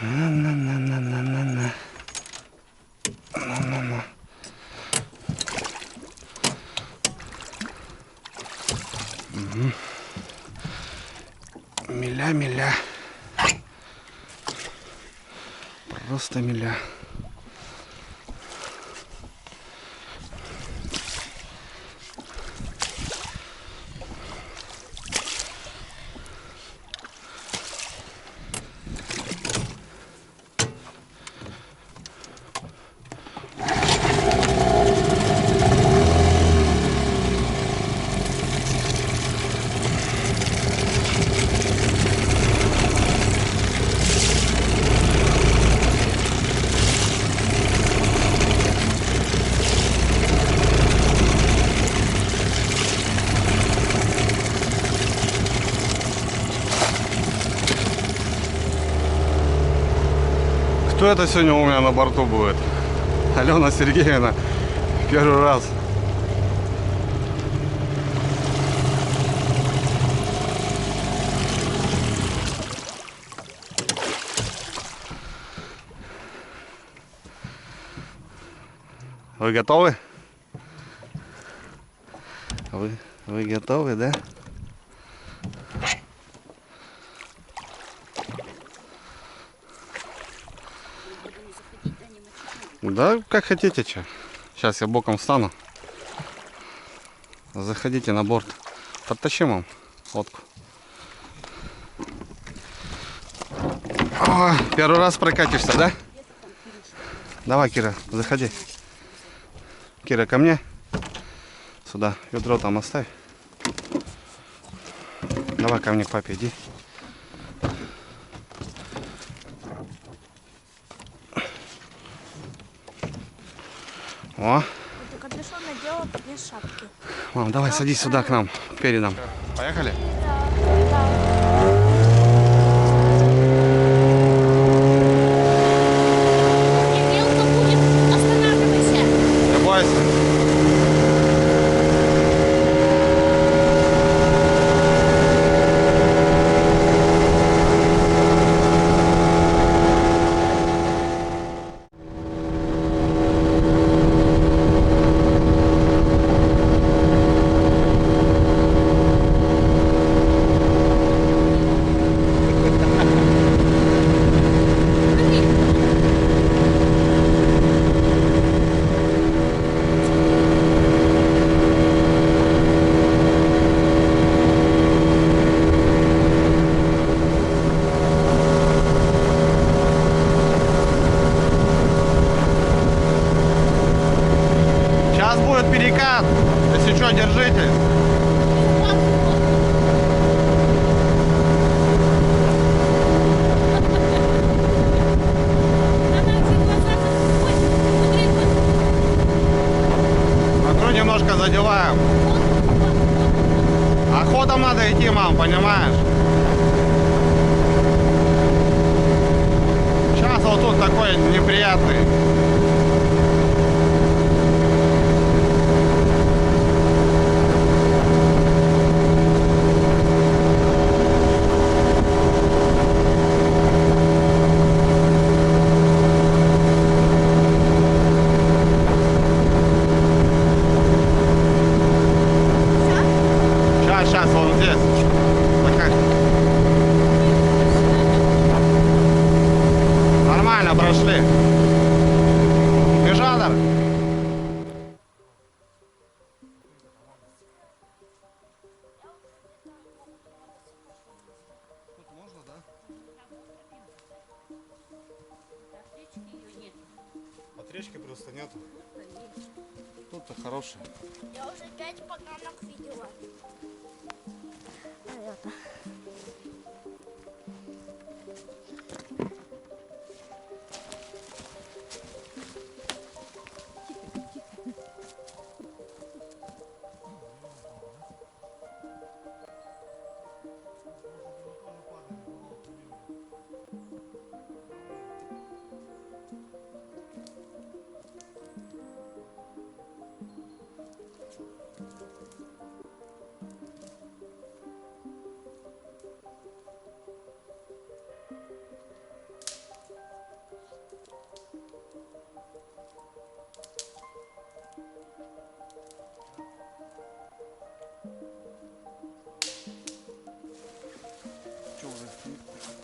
На-на-на-на-на-на-на. На-на-на. Угу. Миля. Просто миля. Кто это сегодня у меня на борту будет? Алена Сергеевна. Первый раз. Вы готовы? Вы готовы, да? Да, как хотите, что. Сейчас я боком встану. Заходите на борт. Подтащим вам лодку. О, первый раз прокатишься, да? Давай, Кира, заходи. Кира, ко мне. Сюда. Ведро там оставь. Давай ко мне, к папе, иди. О. Капюшон надела без шапки. Мам, давай садись сюда к нам, передом. Поехали? Мелко будет, останавливайся. Не бойся. Сейчас будет перекат. Если что, держите. Смотрю, немножко задеваем. А ходом надо идти, мам, понимаешь? Сейчас вот тут такой неприятный. Сейчас, вон здесь. Нормально прошли. Межадр. Тут можно, да? От речки просто нету. Тут-то хороший. Я уже 5 поганок видела.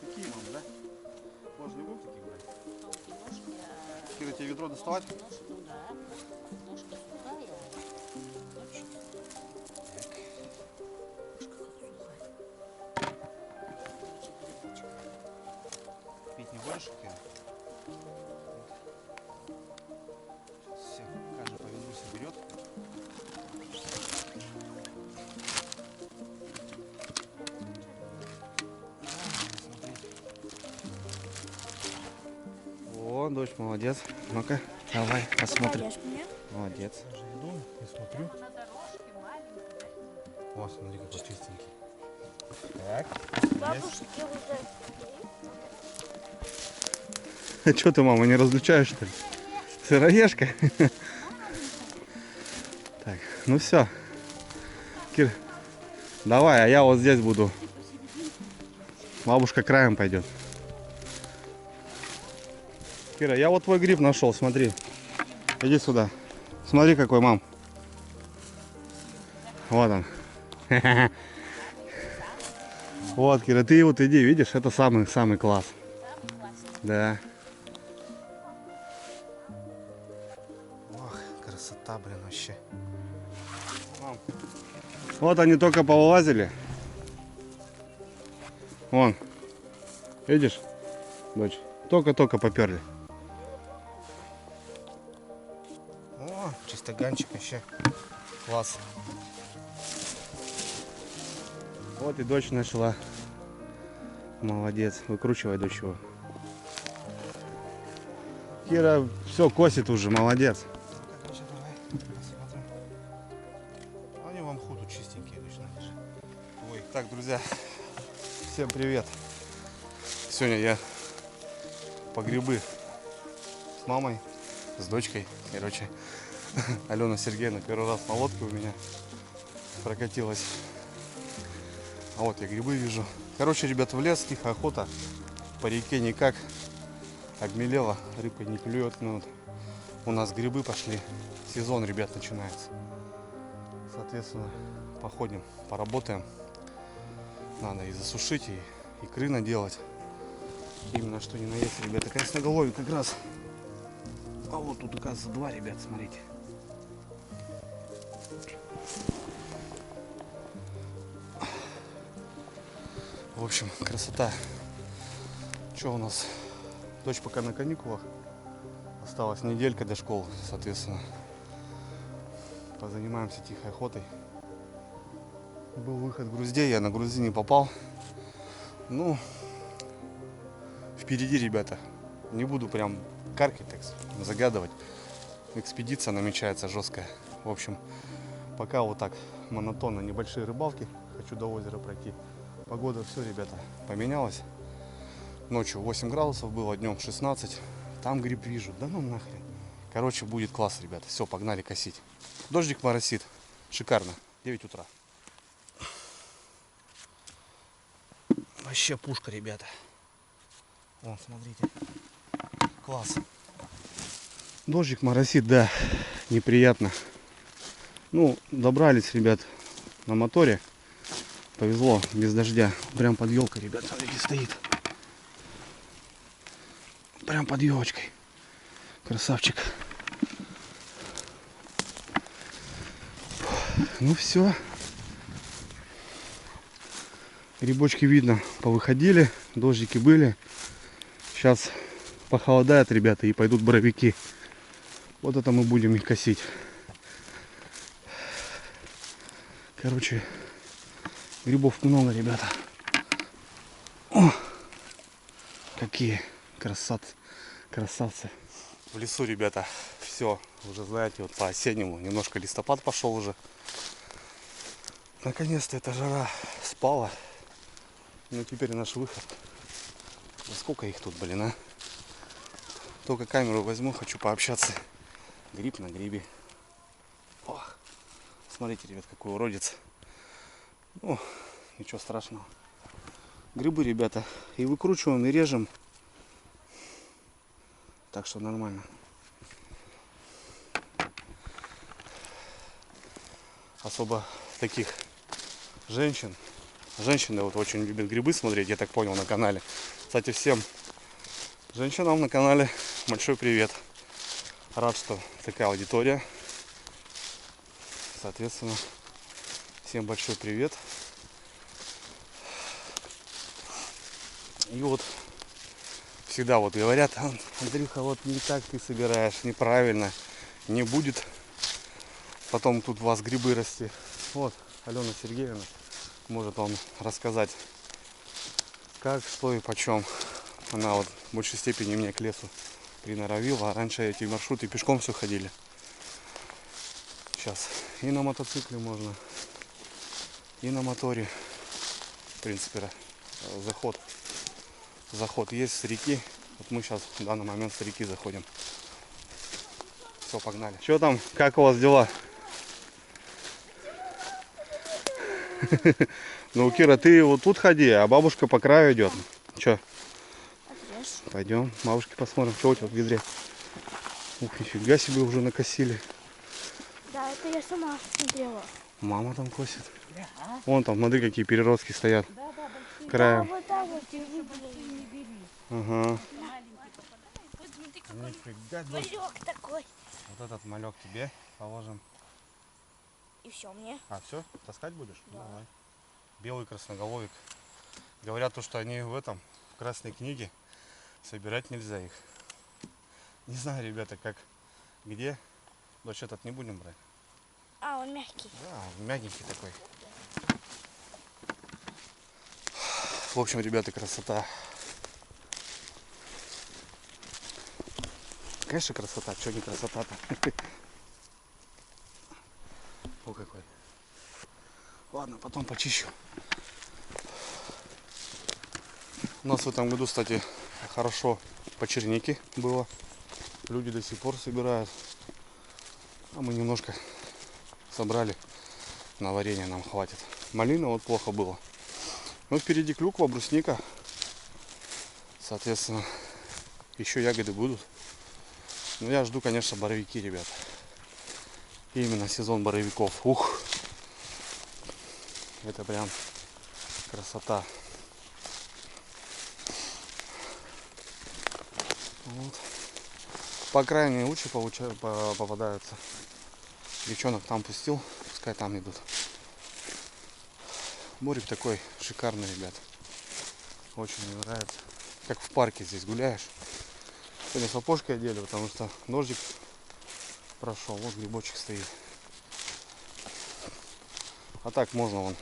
Какие, мам, да? Можно не будем таких брать? Кира, тебе ведро доставать? Пить не будешь, Кира? Все, каждый по ведру соберет. О, дочь, молодец. Ну-ка, давай, посмотрим. Покажешь мне? Молодец. Иду и смотрю. О, смотри, какой чистенький. Так, Бабушки уже. А что ты, мама, не различаешь, что ли? Сыроежка? Так, ну все. Кир, давай, а я вот здесь буду. Бабушка краем пойдет. Кира, я вот твой гриб нашел, смотри. Иди сюда. Смотри, какой, мам. Вот он. Вот, Кира, ты вот иди, видишь, это самый класс. Да. Ох, красота, блин, вообще. Мам. Вот они только повылазили. Вон. Видишь, дочь? Только-только поперли. О, чистоганчик вообще. Класс. Вот и дочь нашла. Молодец. Выкручивай, дочь, его. Кира все косит уже, молодец. Они вам худу чистенькие точно. Ой, так, друзья, всем привет. Сегодня я по грибы с мамой, с дочкой. Короче, Алена Сергеевна первый раз на лодке у меня прокатилась. А вот я грибы вижу. Короче, ребята, в лес, тихая охота. По реке никак. Обмелела, рыба не клюет. Ну, вот у нас грибы пошли. Сезон, ребят, начинается. Соответственно, походим, поработаем. Надо и засушить, и икры наделать. Именно что ни на есть, ребята. Красноголовик как раз. А вот тут, оказывается, два, ребят, смотрите. В общем, красота. Что у нас? Дочь пока на каникулах. Осталась неделька до школы, соответственно. Позанимаемся тихой охотой. Был выход в Грузде, я на Грузде не попал. Ну, впереди, ребята. Не буду прям каркать, так загадывать. Экспедиция намечается жесткая. В общем, пока вот так монотонно, небольшие рыбалки. Хочу до озера пройти. Погода все, ребята, поменялась. Ночью 8 градусов было, днем 16. Там гриб вижу. Да ну нахрен. Короче, будет класс, ребята. Все, погнали косить. Дождик моросит. Шикарно. 9 утра. Вообще пушка, ребята. Вон, смотрите. Класс. Дождик моросит, да. Неприятно. Ну, добрались, ребят, на моторе. Повезло, без дождя. Прям под елкой, ребят, смотрите, стоит. Прям под елочкой. Красавчик. Ну все. Грибочки видно, повыходили. Дождики были. Сейчас похолодает, ребята, и пойдут боровики. Вот это мы будем их косить. Короче, грибов много, ребята. О, какие красавцы. В лесу, ребята, все, уже знаете, вот по-осеннему. Немножко листопад пошел уже. Наконец-то эта жара спала. Ну теперь наш выход. Да сколько их тут, блин, а? Только камеру возьму, хочу пообщаться. Гриб на грибе. Ох, смотрите, ребят, какой уродец. Ну, ничего страшного. Грибы, ребята, и выкручиваем, и режем. Так что нормально. Особо таких женщин женщины вот очень любят грибы смотреть, я так понял, на канале. Кстати, всем женщинам на канале большой привет. Рад, что такая аудитория. Соответственно, всем большой привет. И вот всегда вот говорят: Андрюха, вот не так ты собираешь, неправильно, не будет потом тут у вас грибы расти. Вот Алена Сергеевна может вам рассказать, как, что и почем. Она вот в большей степени меня к лесу приноровила, а раньше эти маршруты пешком все ходили. Сейчас и на мотоцикле можно, и на моторе. В принципе, заход есть с реки. Вот мы сейчас в данный момент с реки заходим. Все, погнали. Что там, как у вас дела? Ну, Кира, ты вот тут ходи, а бабушка по краю идет. Че? Пойдем, бабушке посмотрим, что у тебя в ведре. Ух, нифига себе, уже накосили. Да, это я сама смотрела. Мама там косит. Вон там, смотри, какие переростки стоят. Да, Краем. вот так вот и выбери. Ага. Малек такой. Вот этот малек тебе положим. И все мне. А, все? Таскать будешь? Да. Давай. Белый красноголовик. Говорят, то, что они в красной книге, собирать нельзя их. Не знаю, ребята, как, где. Дочь этот не будем брать. А, он мягкий. Да, он мягенький такой. В общем, ребята, красота. Конечно, красота. Что не красота-то? О, какой. Ладно, потом почищу. У нас в этом году, кстати, хорошо по чернике было. Люди до сих пор собирают. А мы немножко собрали. На варенье нам хватит. Малина вот плохо было. Но впереди клюква, брусника. Соответственно, еще ягоды будут. Но я жду, конечно, боровики, ребят. Именно сезон боровиков. Ух! Это прям красота. Вот. По окраине лучше попадаются. Девчонок там пустил, пускай там идут. Морик такой шикарный, ребят. Очень мне нравится. Как в парке здесь гуляешь. Сегодня сапожки одели, потому что дождик прошел. Вот грибочек стоит. А так можно вон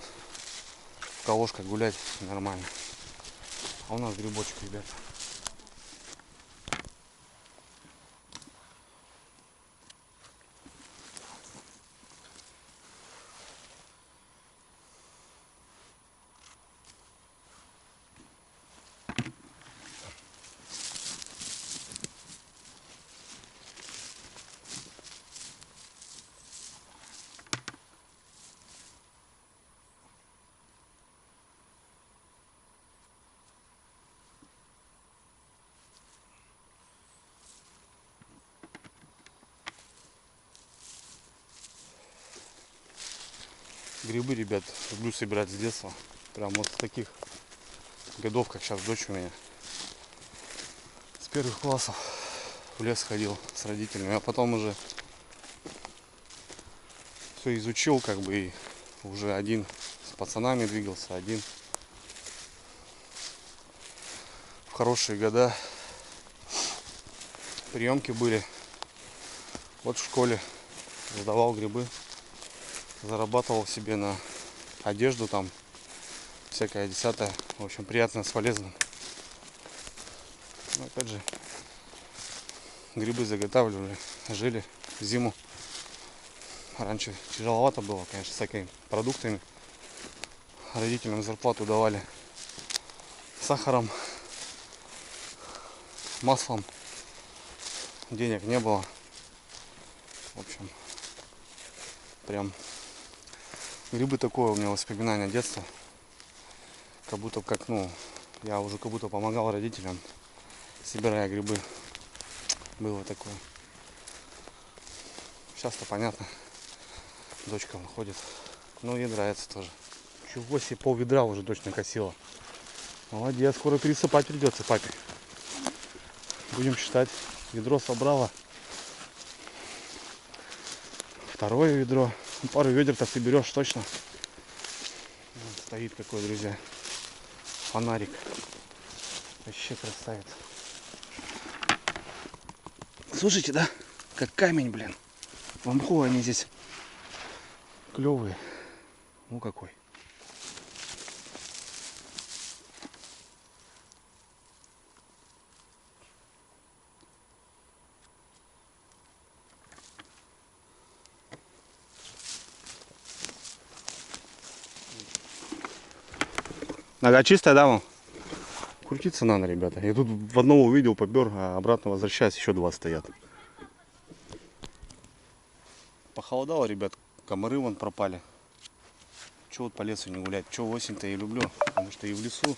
в колошках гулять нормально. А у нас грибочек, ребят. Грибы, ребят, люблю собирать с детства. Прям вот с таких годов, как сейчас дочь у меня. С первых классов в лес ходил с родителями, а потом уже все изучил, как бы, и уже один с пацанами двигался, один в хорошие года. Приемки были. Вот в школе сдавал грибы, зарабатывал себе на одежду там, всякое десятое. В общем, приятно с полезным. Но опять же, грибы заготавливали, жили зиму. Раньше тяжеловато было, конечно, с всякими продуктами. Родителям зарплату давали сахаром, маслом. Денег не было. В общем, прям грибы такое у меня воспоминание детства. Как будто я уже как будто помогал родителям, собирая грибы. Было такое. Сейчас-то понятно. Дочка выходит. Ну, ей нравится тоже. Чего себе, пол ведра уже точно косило. Молодец, скоро пересыпать придется папе. Будем считать. Ведро собрала. Второе ведро. Пару ведер-то соберешь точно. Вот стоит какой, друзья. Фонарик. Вообще красавец. Слушайте, да? Как камень, блин. В мху они здесь клевые. Ну какой. Нога чистая, да, вам? Крутиться надо, ребята. Я тут в одного увидел, попер, а обратно возвращаясь, еще два стоят. Похолодало, ребят, комары вон пропали. Че вот по лесу не гулять? Че осень-то я люблю, потому что и в лесу.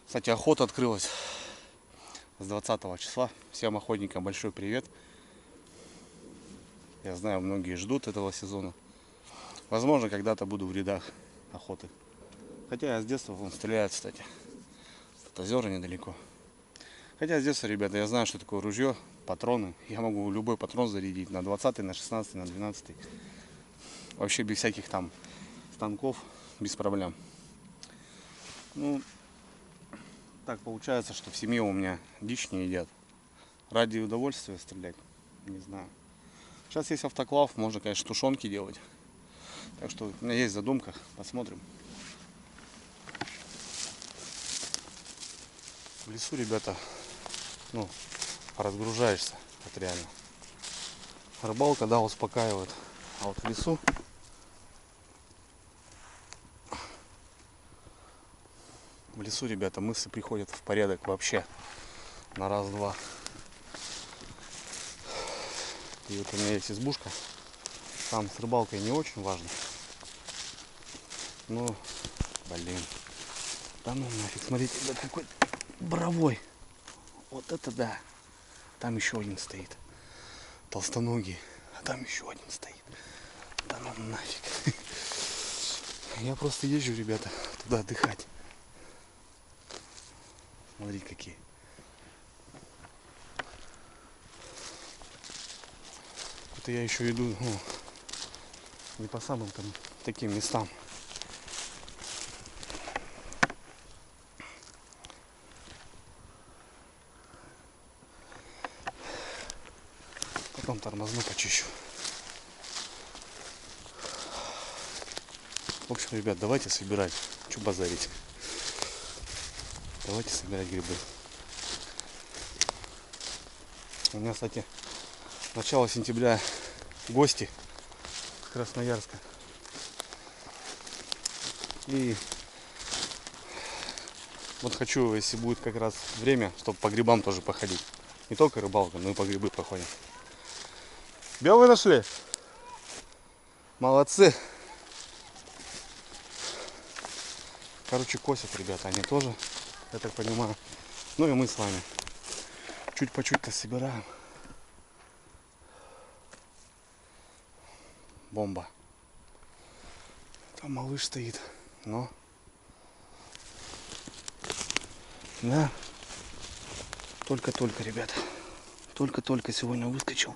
Кстати, охота открылась с 20 числа. Всем охотникам большой привет. Я знаю, многие ждут этого сезона. Возможно, когда-то буду в рядах охоты. Хотя я с детства вон стреляю, кстати. От озера недалеко. Хотя с детства, ребята, я знаю, что такое ружье, патроны. Я могу любой патрон зарядить на 20, на 16, на 12. Вообще без всяких там станков, без проблем. Ну, так получается, что в семье у меня дичь не едят. Ради удовольствия стрелять, не знаю. Сейчас есть автоклав, можно, конечно, тушенки делать. Так что у меня есть задумка, посмотрим. В лесу, ребята, ну, разгружаешься, вот реально. Рыбалка, да, успокаивает. А вот в лесу ребята, мысли приходят в порядок вообще на раз-два. И вот у меня есть избушка. Там с рыбалкой не очень важно. Ну, блин. Да ну нафиг, смотрите, да какой боровой. Вот это да. Там еще один стоит. Толстоногий. А там еще один стоит. Да ну нафиг. Я просто езжу, ребята, туда отдыхать. Смотрите какие. Это я еще иду, ну, не по самым там таким местам. Потом тормозну, почищу. В общем, ребят, давайте собирать. Че базарить? Давайте собирать грибы. У меня, кстати, начало сентября гости с Красноярска. И вот хочу, если будет как раз время, чтобы по грибам тоже походить. Не только рыбалка, но и по грибы походим. Белые нашли? Молодцы. Короче, косят, ребята, они тоже, я так понимаю. Ну и мы с вами чуть по чуть-то собираем. Бомба. Там малыш стоит, но... Да. Только-только, ребята. Только-только сегодня выскочил.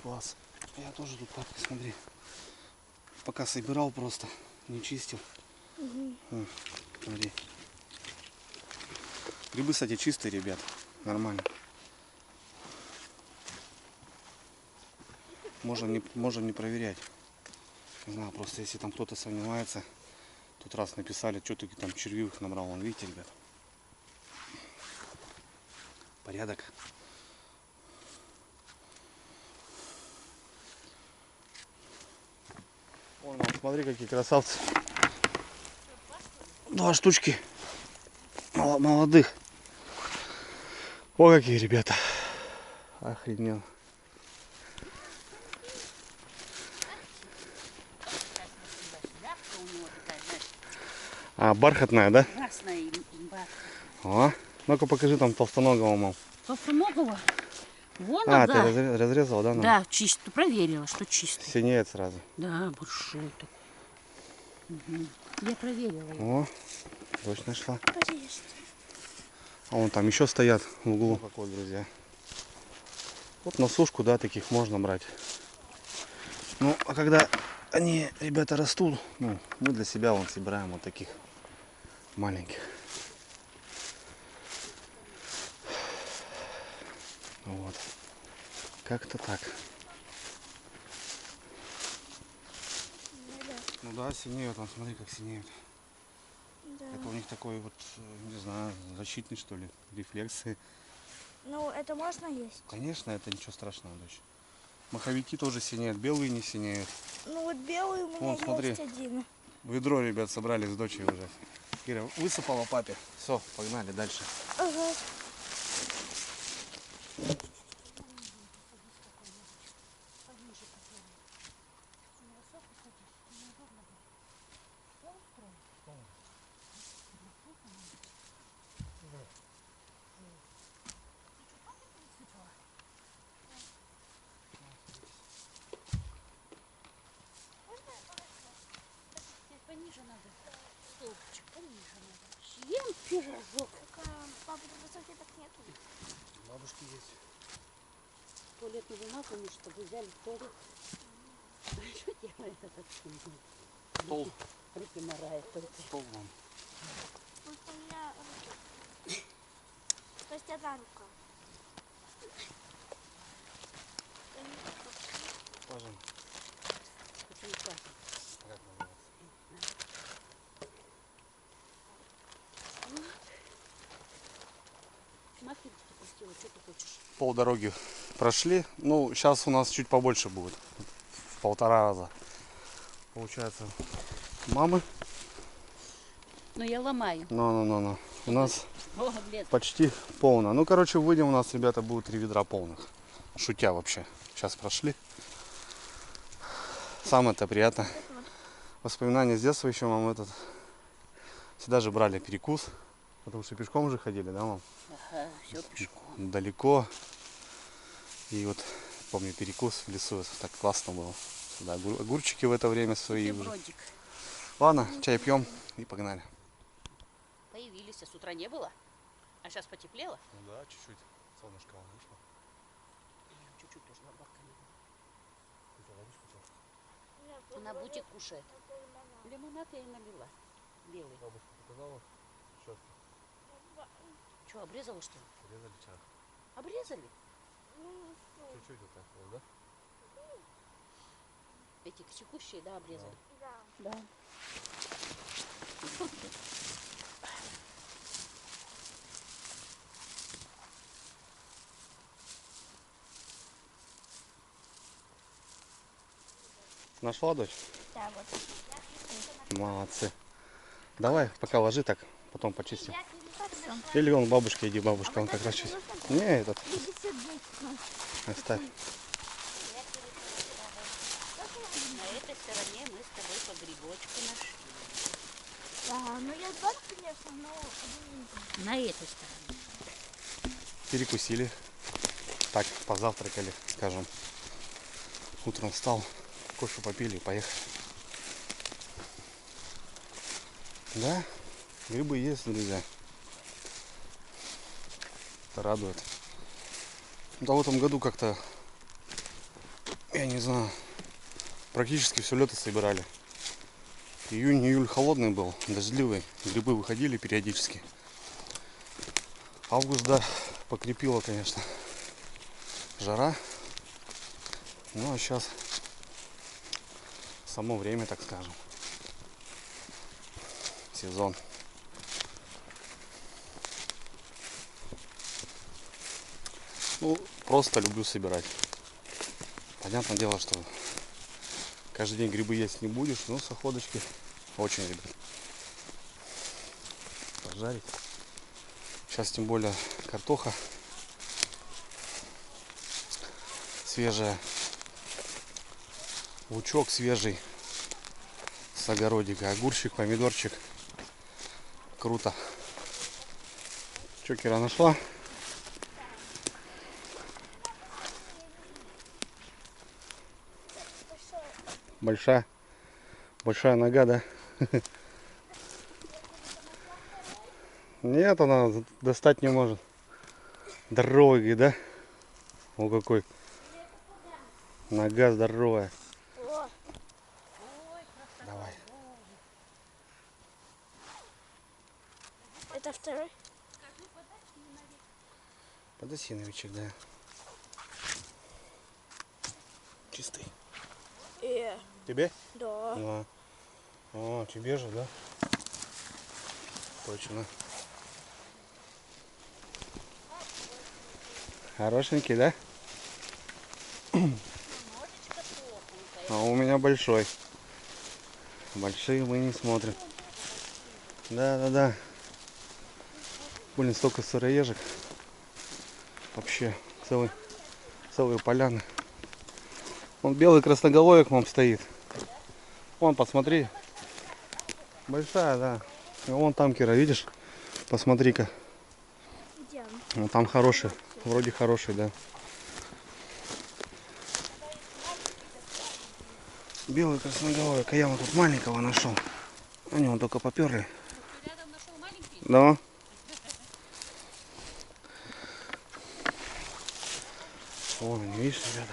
Класс. Я тоже тут, папа, смотри. Пока собирал просто, не чистил. Смотри. Грибы, кстати, чистые, ребят. Нормально. Можно не проверять. Не знаю, просто если там кто-то сомневается. Тут раз написали, что ты там червивых набрал. Вон, видите, ребят. Порядок. Вон, смотри, какие красавцы. 2 штучки молодых. О, какие ребята. Охрененно. А, бархатная, да? Красная имба. О, ну-ка покажи там толстоногого, мам. Толстоногого? Вон А, да. ты разрезал, да? Да, чисто. Проверила, что чисто. Синеет сразу. Да, большой такой. Я проверила его. О, дождь нашла. Порежьте. А вон там еще стоят в углу. Вот такой, друзья. Вот на сушку, да, таких можно брать. Ну, а когда они, ребята, растут, ну, мы для себя вон собираем вот таких маленьких. Вот. Как-то так. Ну да, синеют, вон, смотри, как синеют. Да. Это у них такой вот, не знаю, защитный, что ли, рефлексы. Ну, это можно есть? Конечно, это ничего страшного, дочь. Маховики тоже синеют, белые не синеют. Ну, вот белый у меня Вон, смотри. есть один. Ведро, ребят, собрали с дочей уже. Кира высыпала папе. Все, погнали дальше. Ага. Пониже надо. Столбчик, пониже надо. Съем пирожок. Папа, тут высоты так нету. Бабушки есть. Туалетную бумагу, мы чтобы взяли в туалет. Что делает этот сумку? Стол. Руки морает только. Стол вам. Вот у меня руки. То есть одна рука. Пожалуйста. Очень классно. Как называется? Маффинчики пустила, что ты хочешь? Пол дороги прошли. Ну, сейчас у нас чуть побольше будет. В 1,5 раза. Получается, мамы. Ну я ломаю. Но. У нас О, блин. почти полно. Ну, короче, выйдем, у нас, ребята, будет 3 ведра полных. Шутя вообще. Сейчас прошли. Самое-то приятно. Воспоминания с детства еще, мам, этот. Всегда же брали перекус. Потому что пешком же ходили, да, мам? Ага, все пешком. Далеко. И вот, помню, перекус в лесу. Это так классно было. Сюда огурчики в это время свои уже. Бродик. Ладно, чай пьем и погнали. Появились, а с утра не было? А сейчас потеплело? Ну да, чуть-чуть. Солнышко вышло. Чуть-чуть тоже лобака не было. Она бутик кушает. Лимонад я ей налила. Белый. Бабушка показала. Сейчас Что, обрезала что ли? резали чай. Обрезали? Чуть-чуть вот так вот, да? Эти секущие, да, обрезали? Да. Да. Нашла, дочь? Да, вот. Молодцы. Давай, пока ложи так, потом почистим. Хорошо. Или вон бабушке иди, бабушка, он как раз чистит. Не, этот, оставь. На этой стороне мы с тобой по грибочку нашли. Да, ну я знаю, конечно, но один не На этой стороне. Перекусили. Так, позавтракали, скажем. Утром встал, кофе попили и поехали. Да, грибы есть, друзья. Это радует. Да, в этом году как-то, я не знаю, практически все лето собирали. Июнь, июль холодный был, дождливый. Грибы выходили периодически. Август, да, покрепило, конечно, жара. Ну, а сейчас само время, так скажем. Сезон. Ну, просто люблю собирать. Понятное дело, что каждый день грибы есть не будешь, но с охоточки очень люблю. Пожарить. Сейчас тем более картоха свежая. Лучок свежий с огородика. Огурчик, помидорчик. Круто. Че, Кира, нашла? Большая. Большая нога, да? Нет, она достать не может. Здоровый, да? О, какой. Нога здоровая. О, Давай. это второй. Подосиновичек, да. Чистый. Тебе? Да. Да. О, тебе же, да? Точно. Хорошенький, да? А у меня большой. Большие мы не смотрим. Да. Блин, столько сыроежек. Вообще целые поляны. Вон белый красноголовик вам стоит. Вон, посмотри. Большая, да. И вон там, Кира, видишь? Посмотри-ка. Где он? Ну, там хороший. Вроде хороший, да. Белый красноголовик. А я вот тут маленького нашел. Они вон только поперли. Рядом нашел маленький? Да. Вон они, видишь, ребята.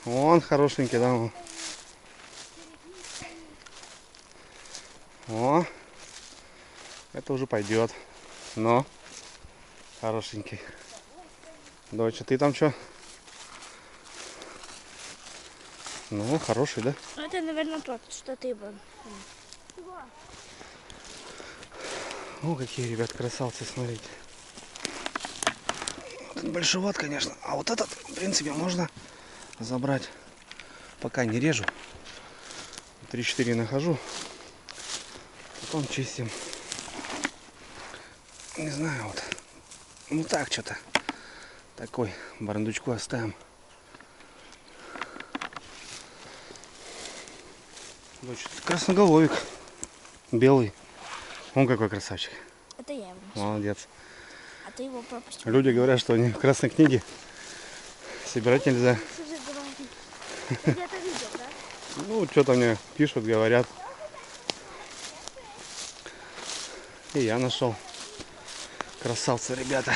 Вон хорошенький, да. Вон. О, это уже пойдет. Но хорошенький. Доча, ты там что? Ну, хороший, да? Это, наверное, тот, что ты был. О, какие, ребят, красавцы, смотрите. Вот он большеват, конечно. А вот этот, в принципе, можно забрать. Пока не режу. 3-4 нахожу. Потом чистим. Не знаю, вот. Ну так, что-то. Такой барандучку оставим. Дочь, красноголовик. Белый. Он какой красавчик. Это я его нашла. Молодец. А ты его пропустил. Люди говорят, что они в красной книге собирать нельзя. Слушай, говори. Ты где-то видел, да? Ну, что-то мне пишут, говорят. И я нашел. Красавцы, ребята.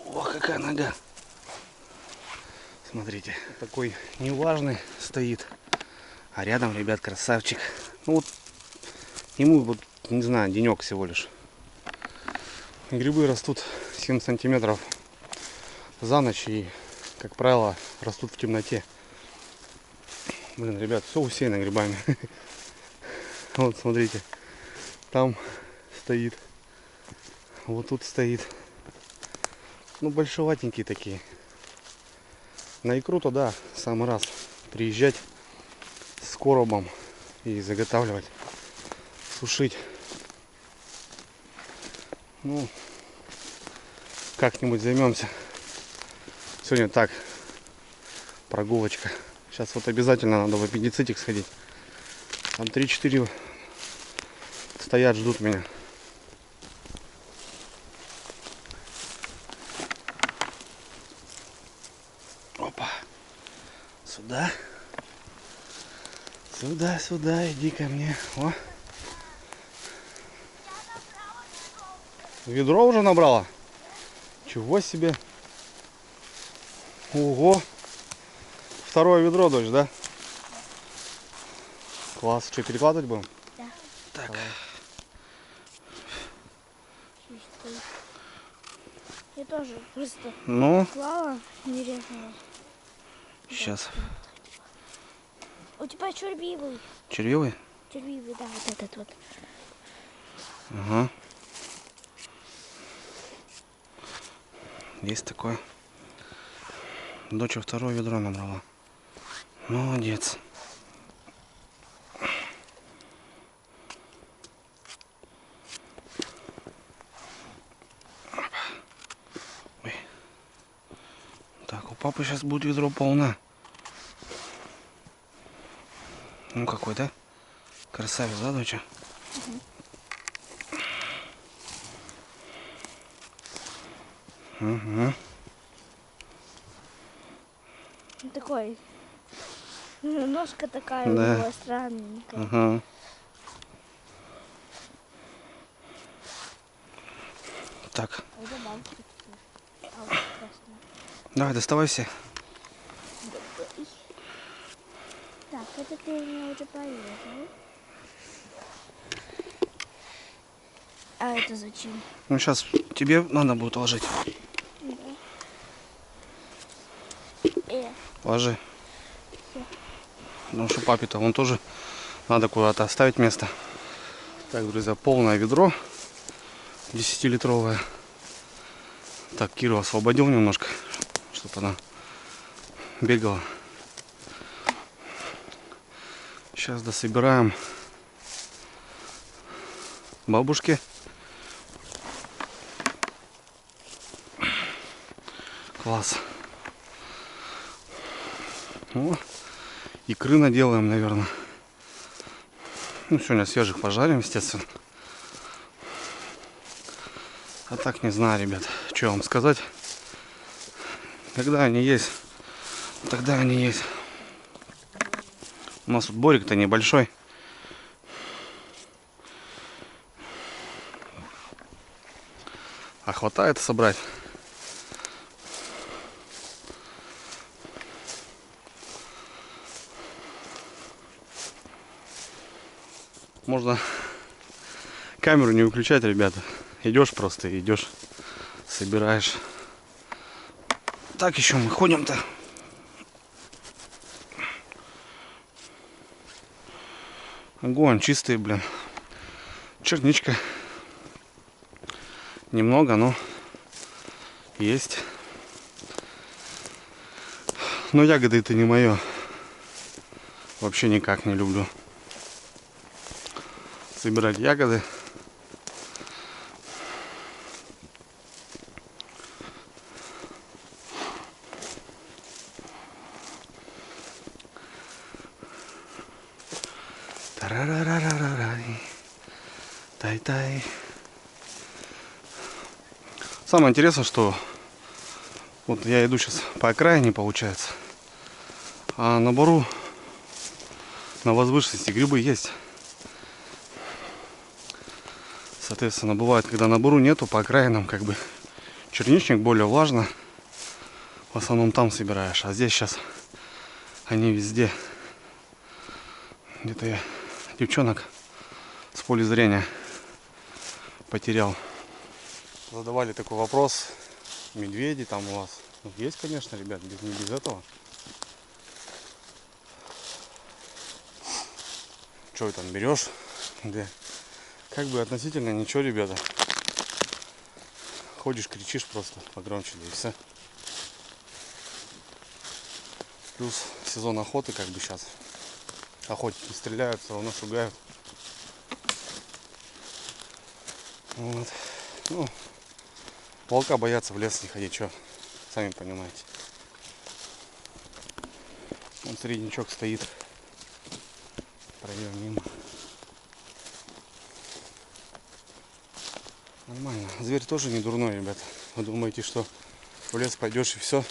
Ох, какая нога. Смотрите, такой неважный стоит. А рядом, ребят, красавчик. Ну вот, ему вот, не знаю, денек всего лишь. Грибы растут 7 сантиметров за ночь и, как правило, растут в темноте. Блин, ребят, все усеяно грибами. Вот, смотрите. Там стоит. Вот тут стоит. Ну, большеватенькие такие. На икру-то, да, в самый раз приезжать с коробом и заготавливать, сушить. Ну, как-нибудь займемся. Сегодня так, прогулочка. Сейчас вот обязательно надо в аппендицитик сходить. Там 3-4 стоят, ждут меня. Опа. Сюда. Сюда, иди ко мне. О. Ведро уже набрала? Чего себе. Ого. Второе ведро, дочь, да? Класс. Что, перекладывать будем? Да. Так. Чисто. Я тоже просто Ну, клала, не резала. сейчас. У тебя червивый. Червивый? Червивый, да, вот этот вот. Ага. Есть такое. Доча второе ведро набрала. Молодец. Ой. Так, у папы сейчас будет ведро полно. Ну какой, да? Красавец, да, доча? Угу. Такой Ножка такая Да. у него странненькая. Ага. Так, А это бабушка такая. А вот красная. давай доставай все. Давай. Так, это ты мне уже порезал. А это зачем? Ну сейчас тебе надо будет ложить. Да. Ложи. Всё. Потому что папе-то вон тоже надо куда-то оставить место. Так, друзья, полное ведро 10-литровое. Так, Киру освободил немножко, чтобы она бегала. Сейчас дособираем бабушке. Класс. О, икры наделаем, наверное. Ну, сегодня свежих пожарим, естественно. А так не знаю, ребят, что вам сказать. Когда они есть, тогда они есть. У нас тут борик-то небольшой. А хватает собрать. Можно камеру не выключать, ребята. Идешь просто, идешь, собираешь. Так еще мы ходим-то. Огонь чистый, блин. Черничка. Немного, но есть. Но ягоды это не мое. Вообще никак не люблю собирать ягоды. Тай-тай. Самое интересное, что вот я иду сейчас по окраине, получается, а на бору, на возвышенности грибы есть. Соответственно, бывает, когда на бору нету, по окраинам как бы черничник более влажно. В основном там собираешь, а здесь сейчас они везде. Где-то я девчонок с поля зрения потерял. Задавали такой вопрос: медведи там у вас? Ну, есть, конечно, ребят, не без этого. Что там берешь? Да. Как бы относительно ничего, ребята. Ходишь, кричишь просто погромче, да и все. Плюс сезон охоты, как бы сейчас. Охотники стреляют, все равно шугают. Вот. Ну, волка боятся в лес не ходить, что, сами понимаете. Вон среднячок стоит. Пройдем мимо. Нормально. Зверь тоже не дурной, ребят. Вы думаете, что в лес пойдешь и все?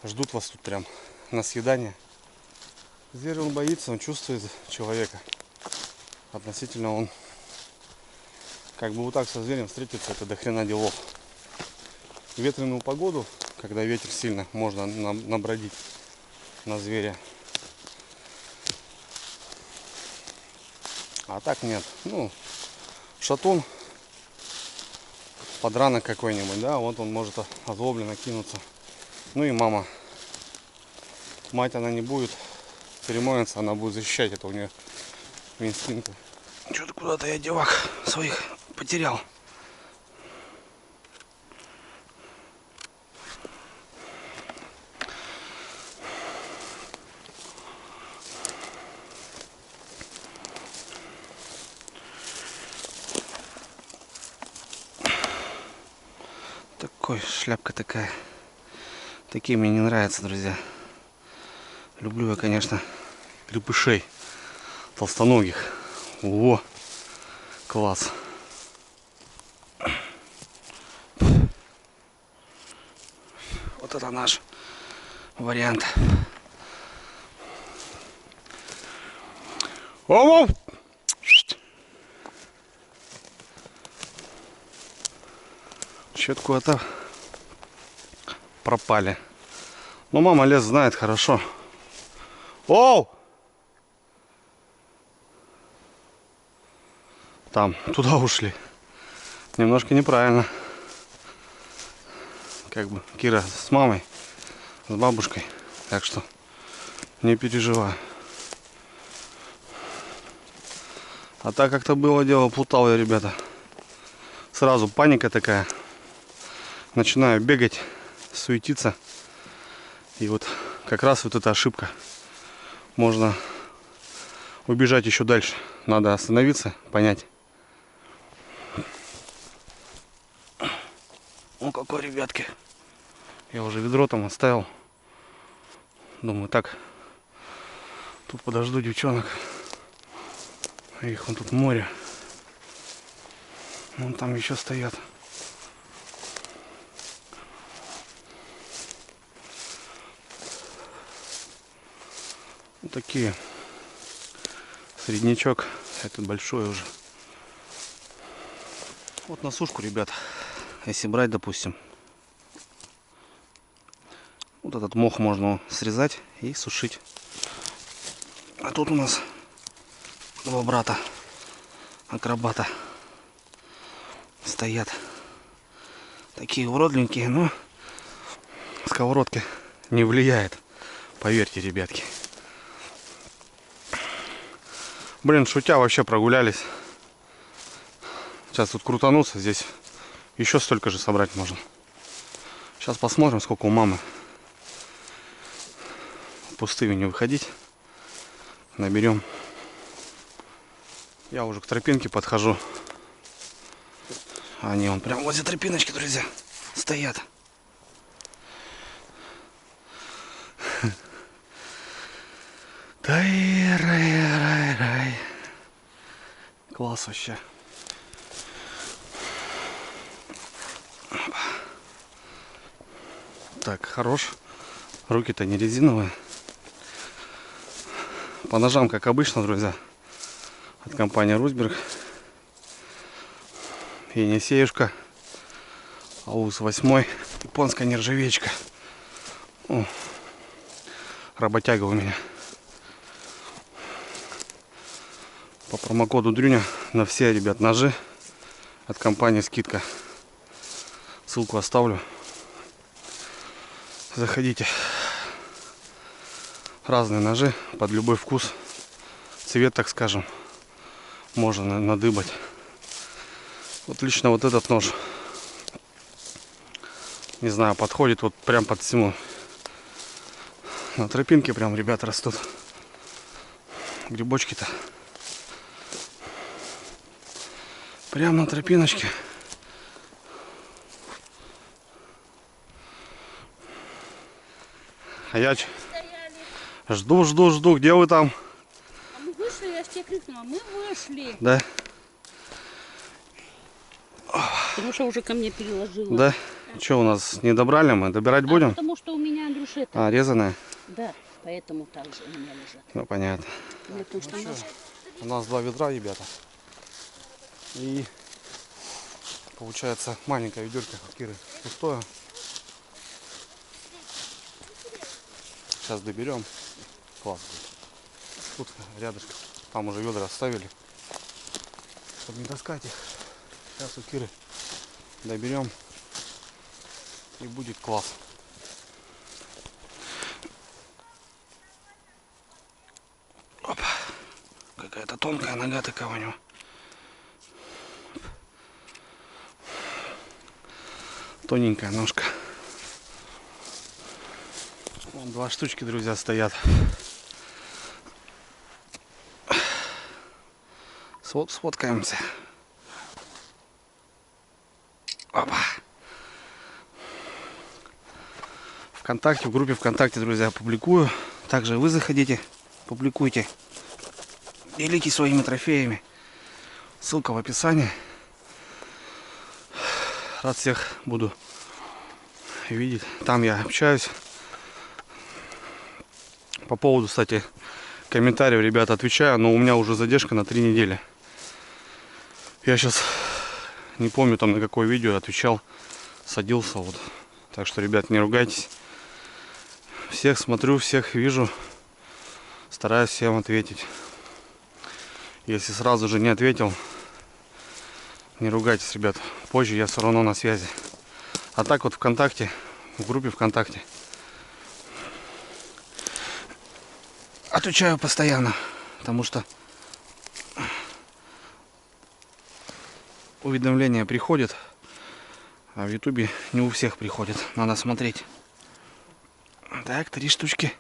Ждут вас тут прям на съедание. Зверь, он боится, он чувствует человека. Относительно он, как бы вот так со зверем встретиться, это до хрена делов. В ветреную погоду, когда ветер сильно, можно набродить на зверя. А так нет. Ну, шатун, подранок какой-нибудь, да, вот он может озлобленно кинуться. Ну и мама. Мать она не будет церемониться, она будет защищать, это у нее инстинкты. Что-то куда-то я девак своих потерял. Такой, шляпка такая. Такие мне не нравятся, друзья. Люблю я, конечно, крепышей толстоногих. О, класс. Вот это наш вариант. Оу! Чё-то куда-то пропали. Ну, мама лес знает хорошо. Оу! Там, туда ушли. Немножко неправильно. Как бы Кира с мамой, с бабушкой. Так что не переживай. А так как-то было дело, плутал я, ребята. Сразу паника такая. Начинаю бегать, суетиться. И вот как раз вот эта ошибка. Можно убежать еще дальше. Надо остановиться, понять. Ну какой, ребятки. Я уже ведро там оставил. Думаю, так. Тут подожду девчонок. Их вон тут море. Вон там еще стоят. Вот такие. Среднячок. Этот большой уже. Вот на сушку, ребят. Если брать, допустим. Вот этот мох можно срезать и сушить. А тут у нас два брата акробата стоят. Такие уродленькие, но сковородки не влияет. Поверьте, ребятки. Блин, шутя, вообще прогулялись. Сейчас тут крутануться. Здесь еще столько же собрать можно. Сейчас посмотрим, сколько у мамы. В пустыню не выходить. Наберем. Я уже к тропинке подхожу. Они вон прям возле тропиночки, друзья, стоят. Тай-рай-рай-рай. Класс вообще. Так, хорош. Руки-то не резиновые. По ножам, как обычно, друзья. От компании Русберг. Енисеюшка. АУС 8. Японская нержавеечка. О, работяга у меня. По промокоду Дрюня на все, ребят, ножи от компании скидка. Ссылку оставлю. Заходите. Разные ножи под любой вкус. Цвет, так скажем. Можно надыбать. Вот лично вот этот нож, не знаю, подходит вот прям под всему. На тропинке прям, ребята, растут грибочки-то. Прям на тропиночке. А я жду, где вы там? А мы вышли, я ж тебе крикнула, мы вышли. Да? Потому что уже ко мне переложила. Да? Что у нас, не добрали мы? Добирать будем? Потому что у меня, Андрюша, это... А, резаная? Да, поэтому так же у меня лежат. Ну, понятно. Потому что У нас 2 ведра, ребята. И получается маленькая ведерко Киры пустое. Сейчас доберем. Класс будет. Тут рядышком. Там уже ведра оставили. Чтобы не таскать их. Сейчас у Киры доберем. И будет класс. Опа. Какая-то тонкая нога такая у него. Тоненькая ножка. Вон 2 штучки, друзья, стоят. Сфоткаемся. Опа. ВКонтакте, в группе ВКонтакте, друзья, публикую. Также вы заходите, публикуйте. Делитесь своими трофеями. Ссылка в описании. Рад всех буду видеть. Там я общаюсь. По поводу, кстати, комментариев, ребята, отвечаю, но у меня уже задержка на 3 недели. Я сейчас не помню, там на какое видео отвечал, садился вот. Так что, ребят, не ругайтесь. Всех смотрю, всех вижу. Стараюсь всем ответить. Если сразу же не ответил, не ругайтесь, ребят. Позже я все равно на связи. А так вот ВКонтакте, в группе ВКонтакте отвечаю постоянно, потому что уведомления приходят, а в Ютубе не у всех приходят. Надо смотреть. Так, 3 штучки.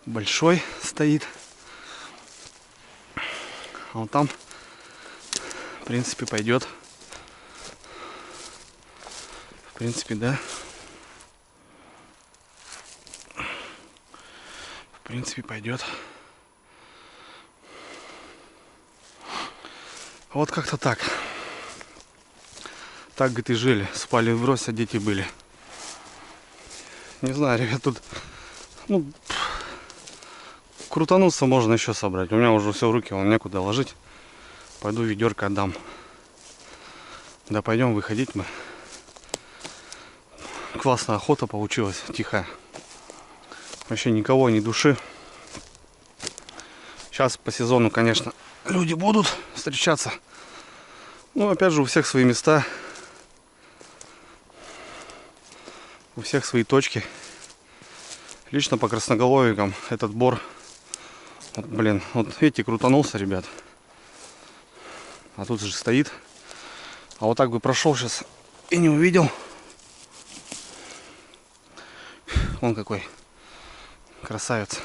Большой стоит. А вот там, в принципе, пойдет. В принципе, да. В принципе, пойдет. Вот как-то так. Так, говорит, и жили. Спали врозь, а дети были. Не знаю, ребят, тут... Ну, крутануться можно еще собрать. У меня уже все в руки, вон некуда ложить. Пойду ведерко отдам. Да, пойдем выходить мы. Классная охота получилась, тихая. Вообще никого, ни души. Сейчас по сезону, конечно, люди будут встречаться. Ну, опять же, у всех свои места. У всех свои точки. Лично по красноголовикам этот бор, вот, блин, вот видите, крутанулся, ребят. А тут же стоит. А вот так бы прошел сейчас и не увидел. Вон какой красавец.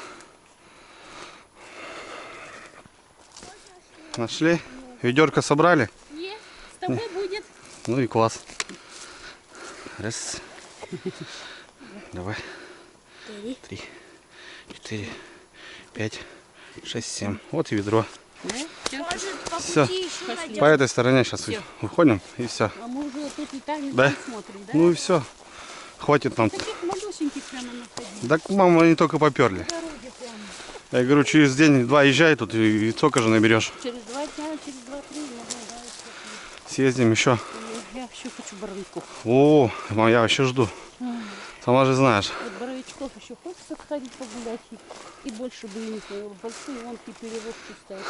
Нашли? Ведерко собрали? Есть, с тобой будет. Ну и класс. Раз. Давай. 3, 4, 5, 6, 7. Вот и ведро. Да? Может, по Всё. пути еще найдем. По этой стороне сейчас Всё. выходим и все. А мы уже тут и тайный Да. смотрим, да? Ну и все. Хватит нам. Таких малюсеньких прямо находить. Так, мама, они только поперли. Дороги прямо. Я говорю, через день-два езжай тут и сколько же наберешь. Через 2 дня, через 2-3, можно, да, и Съездим еще. я еще хочу боровиков. О, мам, я вообще жду. Сама же знаешь. Вот боровичков еще хочется сходить погулять и больше бы не знаю. Большие вон перерывки стоят.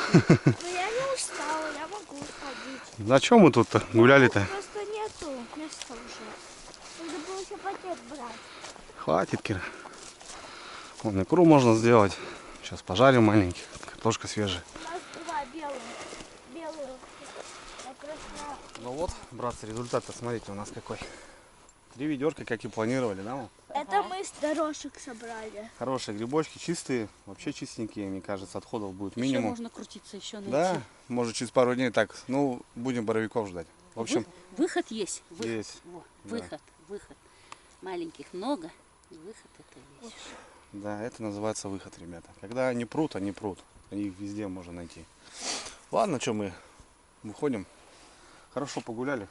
Но я не устала, я могу сходить. На чем мы тут-то гуляли-то? Просто нету места уже. Надо было еще пакет брать. Хватит, Кира. Вон икру можно сделать. Сейчас пожарим маленький. Картошка свежая. У нас два белых. Белых. Как раз на... Ну вот, братцы, результат-то смотрите у нас какой. 3 ведерка, как и планировали, да, мам? Это мы с дорожек собрали. Хорошие грибочки, чистые, вообще чистенькие, мне кажется, отходов будет Еще минимум. можно крутиться, еще найти. Да, может через пару дней так. Ну, будем боровиков ждать. В общем, Выход есть. Выход. есть. Во, Да. выход. Маленьких много. И выход это есть. Да, это называется выход, ребята. Когда они прут, они прут. Их везде можно найти. Ладно, что мы выходим. Хорошо погуляли.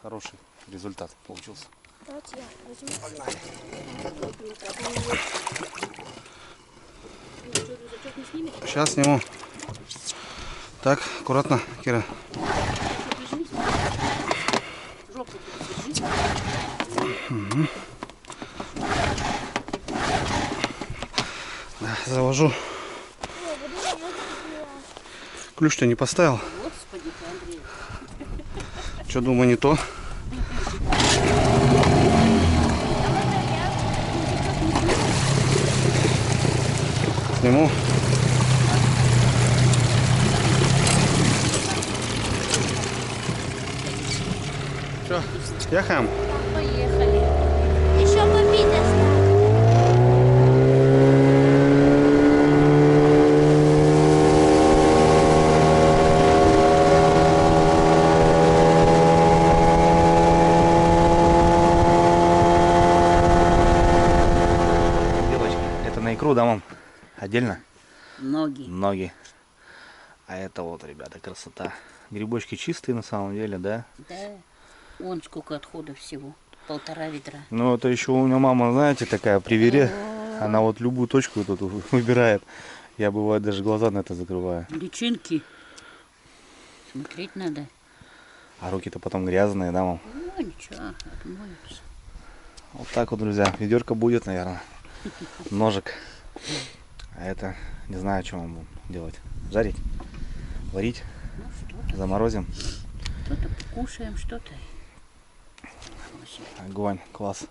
Хороший результат получился. Давайте я возьму. Погнали. Рюкзачок не снимешь? Сейчас сниму. Так, аккуратно, Кира. Держись. Жопу держись. Да, завожу. О, буду я купила. Ключ-то не поставил. Господи ты, Андрей. Что, думаю, не то. Сниму. Что, ехаем? Поехали. Еще попить осталось. Девочка, это на икру, да, мам? Отдельно? Ноги. Ноги. А это вот, ребята, красота. Грибочки чистые на самом деле, да? Да. Вон сколько отходов всего. 1,5 ведра. Ну, это еще у меня мама, знаете, такая при вере. Она вот любую точку тут выбирает. Я бывает даже глаза на это закрываю. Личинки. Смотреть надо. А руки-то потом грязные, да, мам? Ну ничего, отмоются. Вот так вот, друзья. Ведерко будет, наверное. Ножик. А это не знаю, что мы будем делать. Жарить? Варить? Ну что-то. Заморозим? Что-то покушаем, что-то. Огонь. Класс.